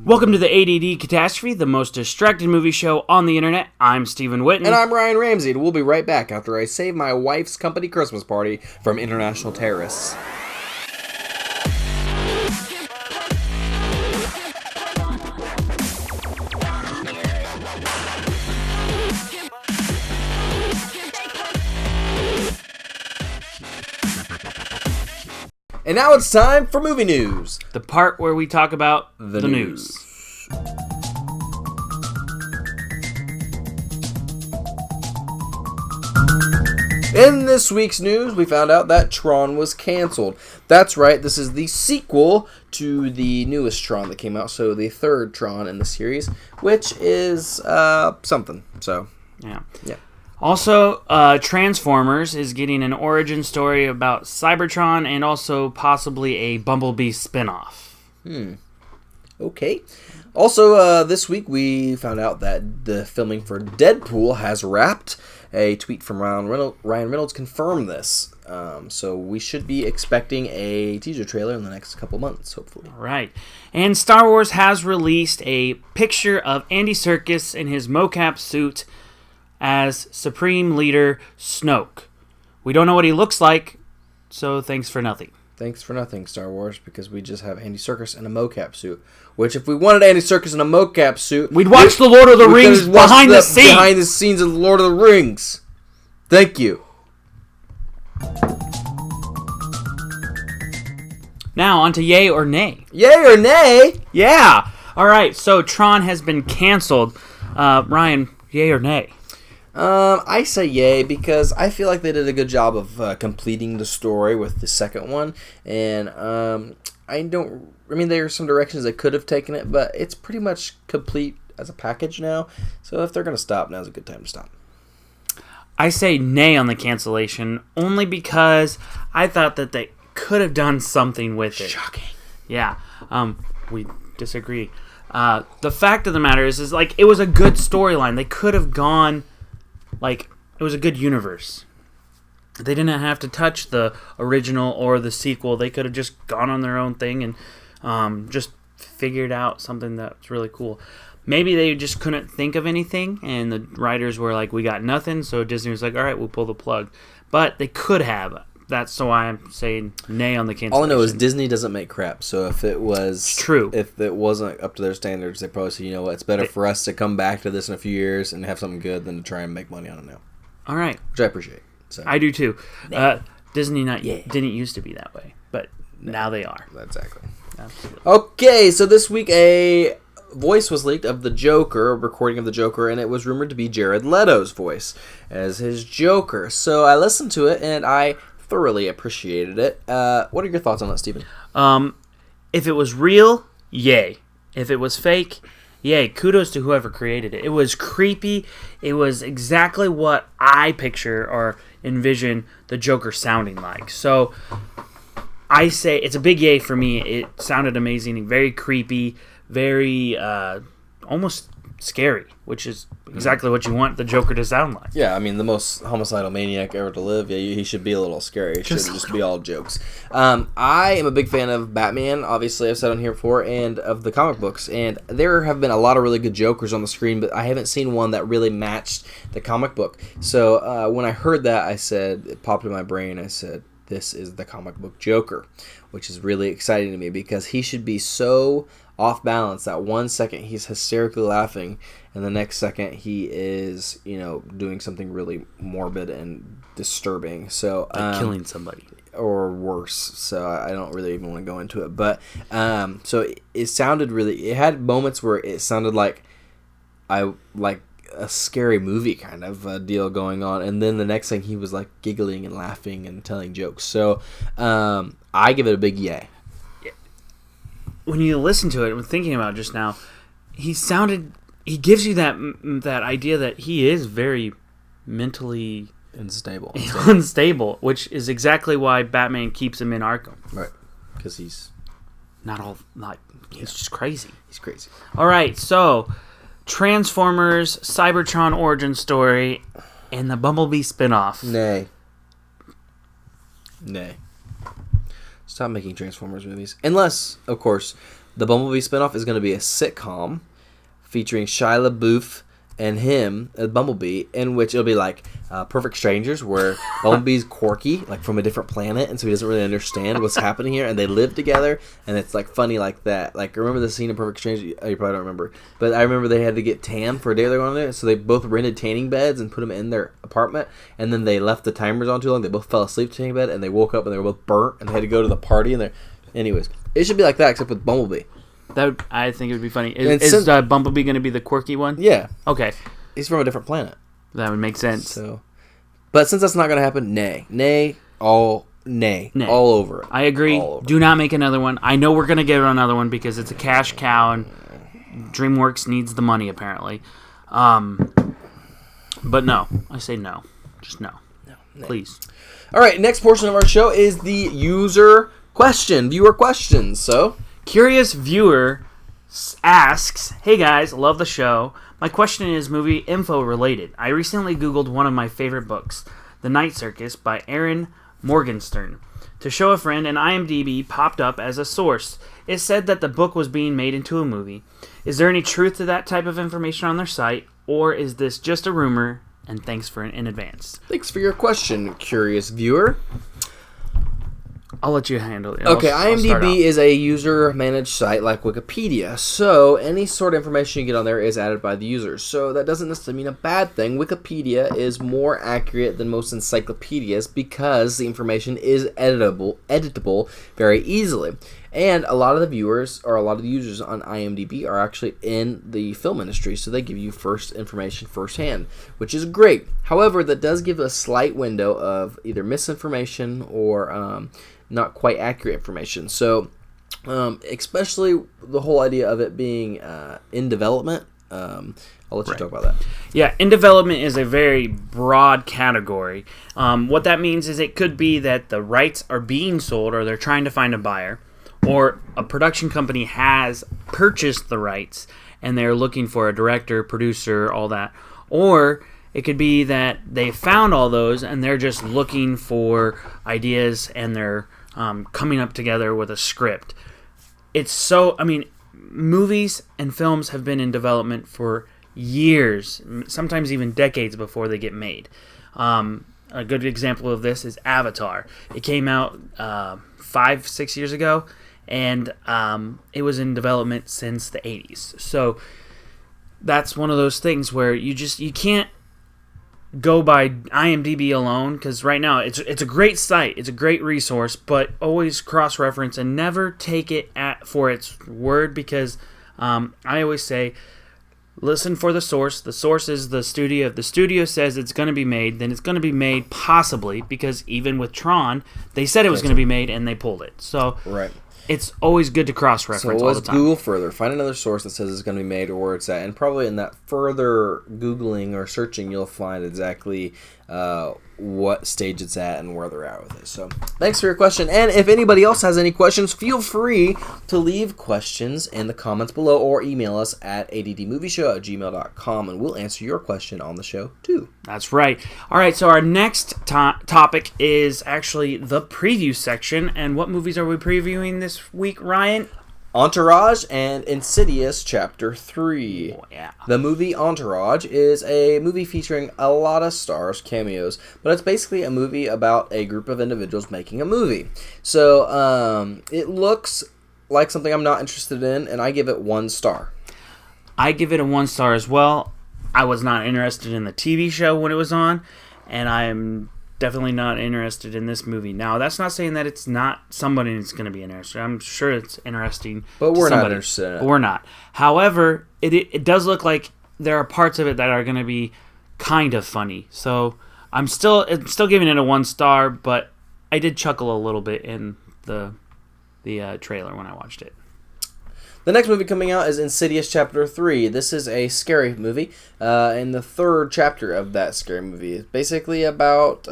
Welcome to the ADD Catastrophe, the most distracted movie show on the internet. I'm Stephen Whitten. And I'm Ryan Ramsey, and we'll be right back after I save my wife's company Christmas party from international terrorists. And now it's time for movie news. The part where we talk about the news. In this week's news, we found out that Tron was canceled. That's right, this is the sequel to the newest Tron that came out, so the third Tron in the series, which is something. So, yeah. Yeah. Also, Transformers is getting an origin story about Cybertron and also possibly a Bumblebee spinoff. Okay. Also, this week we found out that the filming for Deadpool has wrapped. A tweet from Ryan Reynolds confirmed this. So we should be expecting a teaser trailer in the next couple months, hopefully. Right. And Star Wars has released a picture of Andy Serkis in his mocap suit as Supreme Leader Snoke. We don't know what he looks like, so thanks for nothing. Thanks for nothing, Star Wars, because we just have Andy Serkis in a mocap suit. Which, if we wanted Andy Serkis in a mocap suit, we'd watch the Lord of the Rings behind the scenes. Behind the scenes of the Lord of the Rings. Thank you. Now, on to yay or nay. Yay or nay? Yeah. All right, so Tron has been canceled. Ryan, yay or nay? I say yay because I feel like they did a good job of completing the story with the second one, and there are some directions they could have taken it, but it's pretty much complete as a package now. So if they're gonna stop, now's a good time to stop. I say nay on the cancellation only because I thought that they could have done something with it. Shocking. Yeah. We disagree. The fact of the matter is like it was a good storyline. They could have gone. Like, it was a good universe. They didn't have to touch the original or the sequel. They could have just gone on their own thing and just figured out something that's really cool. Maybe they just couldn't think of anything, and the writers were like, we got nothing, so Disney was like, all right, we'll pull the plug. But they could have. That's why I'm saying nay on the cancellation. All I know is Disney doesn't make crap, so if it was it's true, if it wasn't up to their standards, they probably said, you know what, it's better for us to come back to this in a few years and have something good than to try and make money on it now. All right, which I appreciate. So. I do too. Disney didn't used to be that way, but now they are. Exactly. Absolutely. Okay, so this week a voice was leaked of the Joker, a recording of the Joker, and it was rumored to be Jared Leto's voice as his Joker. So I listened to it and I thoroughly appreciated it. What are your thoughts on that, Stephen? If it was real, yay. If it was fake, yay. Kudos to whoever created it. It was creepy. It was exactly what I picture or envision the Joker sounding like. So I say it's a big yay for me. It sounded amazing, very creepy, very almost scary, which is exactly what you want the Joker to sound like. Yeah, I mean, the most homicidal maniac ever to live, yeah, he should be a little scary. It shouldn't just be all jokes. I am a big fan of Batman, obviously, I've said on here before, and of the comic books, and there have been a lot of really good Jokers on the screen, but I haven't seen one that really matched the comic book. So when I heard that, it popped in my brain, I said, this is the comic book Joker, which is really exciting to me because he should be so off balance that 1 second he's hysterically laughing and the next second he is, doing something really morbid and disturbing. So like killing somebody or worse. So I don't really even want to go into it. But so it sounded it had moments where it sounded like a scary movie kind of deal going on, and then the next thing he was like giggling and laughing and telling jokes. So I give it a big yay. When you listen to it, and thinking about it just now, he gives you that idea that he is very mentally unstable, which is exactly why Batman keeps him in Arkham. Right, because he's he's just crazy. He's crazy. All right, so Transformers, Cybertron origin story, and the Bumblebee spinoff. Nay. Stop making Transformers movies. Unless, of course, the Bumblebee spinoff is going to be a sitcom featuring Shia LaBeouf and him, Bumblebee, in which it'll be like Perfect Strangers, where Bumblebee's quirky, like from a different planet, and so he doesn't really understand what's happening here, and they live together, and it's like funny like that. Like, remember the scene in Perfect Strangers? You probably don't remember, but I remember they had to get tan for a day they're going there, so they both rented tanning beds and put them in their apartment, and then they left the timers on too long. They both fell asleep to tanning bed, and they woke up and they were both burnt, and they had to go to the party. And anyways, it should be like that except with Bumblebee. I think it would be funny. Is Bumblebee going to be the quirky one? Yeah. Okay. He's from a different planet. That would make sense. So, but since that's not going to happen, nay, all over it. I agree. Do not make another one. I know we're going to get another one because it's a cash cow and DreamWorks needs the money apparently. But no, I say no. Just no. No. Please. All right, next portion of our show is the viewer questions. So, Curious Viewer asks, "Hey guys, love the show. My question is movie info related. I recently Googled one of my favorite books, The Night Circus by Aaron Morgenstern. To show a friend, and IMDb popped up as a source. It said that the book was being made into a movie. Is there any truth to that type of information on their site, or is this just a rumor? And thanks in advance." Thanks for your question, Curious Viewer. I'll let you handle it. Okay, IMDb is a user-managed site like Wikipedia, so any sort of information you get on there is added by the users. So that doesn't necessarily mean a bad thing. Wikipedia is more accurate than most encyclopedias because the information is editable very easily. And a lot of the viewers, or a lot of the users on IMDb are actually in the film industry, so they give you information firsthand, which is great. However, that does give a slight window of either misinformation or not quite accurate information. So, especially the whole idea of it being in development, I'll let you talk about that. Yeah, in development is a very broad category. What that means is it could be that the rights are being sold or they're trying to find a buyer, or a production company has purchased the rights and they're looking for a director, producer, all that. Or it could be that they found all those and they're just looking for ideas and they're coming up together with a script. Movies and films have been in development for years, sometimes even decades before they get made. A good example of this is Avatar. It came out 5-6 years ago, and it was in development since the 80s. So that's one of those things where you can't go by IMDb alone, because right now it's a great site, it's a great resource, but always cross-reference and never take it for its word, because I always say, listen for the source. The source is the studio. If the studio says it's going to be made, then it's going to be made possibly, because even with Tron, they said it was going to be made and they pulled it. So right. It's always good to cross-reference all the time. Google further. Find another source that says it's going to be made or where it's at. And probably in that further Googling or searching, you'll find exactly what stage it's at and where they're at with it. So thanks for your question. And if anybody else has any questions, feel free to leave questions in the comments below or email us at addmovieshow@gmail.com, and we'll answer your question on the show too. That's right. All right, so our next topic is actually the preview section. And what movies are we previewing this week, Ryan? Entourage and Insidious Chapter 3. Oh, yeah. The movie Entourage is a movie featuring a lot of stars, cameos, but it's basically a movie about a group of individuals making a movie. So it looks like something I'm not interested in, and I give it 1 star. I give it a 1 star as well. I was not interested in the TV show when it was on, and I am definitely not interested in this movie. Now, that's not saying that it's not somebody that's going to be interested. I'm sure it's interesting. But we're not interested in it. But we're not. However, it does look like there are parts of it that are going to be kind of funny. So I'm still giving it a 1 star, but I did chuckle a little bit in the trailer when I watched it. The next movie coming out is Insidious Chapter 3. This is a scary movie, and the 3rd chapter of that scary movie is basically about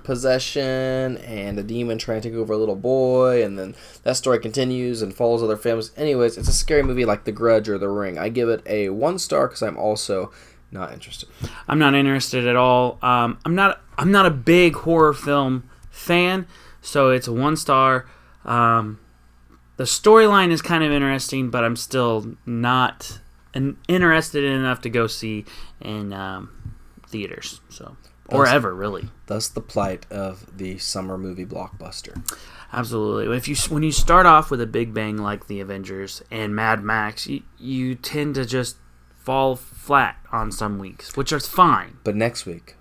possession and a demon trying to take over a little boy, and then that story continues and follows other families. Anyways, it's a scary movie like The Grudge or The Ring. I give it a 1 star because I'm also not interested. I'm not interested at all. I'm not a The storyline is kind of interesting, but I'm still not interested enough to go see in theaters. So, or ever, really. Thus the plight of the summer movie blockbuster. Absolutely. When you start off with a big bang like the Avengers and Mad Max, you tend to just fall flat on some weeks, which is fine. But next week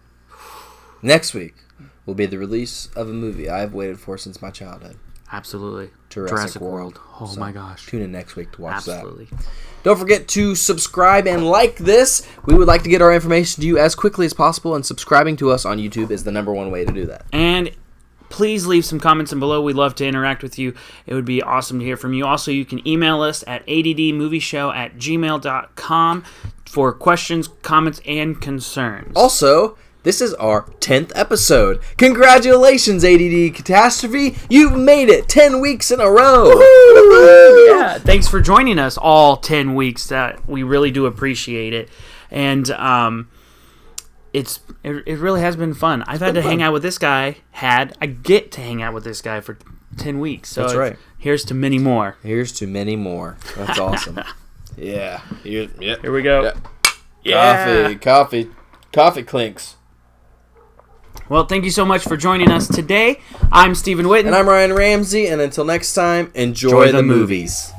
will be the release of a movie I've waited for since my childhood. Absolutely. Jurassic World. Oh so my gosh. Tune in next week to watch Absolutely. that. Don't forget to subscribe and like this. We would like to get our information to you as quickly as possible, and subscribing to us on YouTube is the #1 way to do that. And please leave some comments in below. We'd love to interact with you. It would be awesome to hear from you. Also, you can email us at addmovieshow@gmail.com for questions, comments, and concerns. Also, this is our 10th episode. Congratulations, ADD Catastrophe. You've made it 10 weeks in a row. Woo-hoo! Yeah, thanks for joining us all 10 weeks. We really do appreciate it. And it really has been fun. I've had to hang out with this guy. I get to hang out with this guy for 10 weeks. So that's right. Here's to many more. Here's to many more. That's awesome. Yeah. Here we go. Yeah. Coffee clinks. Well, thank you so much for joining us today. I'm Stephen Whitten. And I'm Ryan Ramsey. And until next time, enjoy the movies.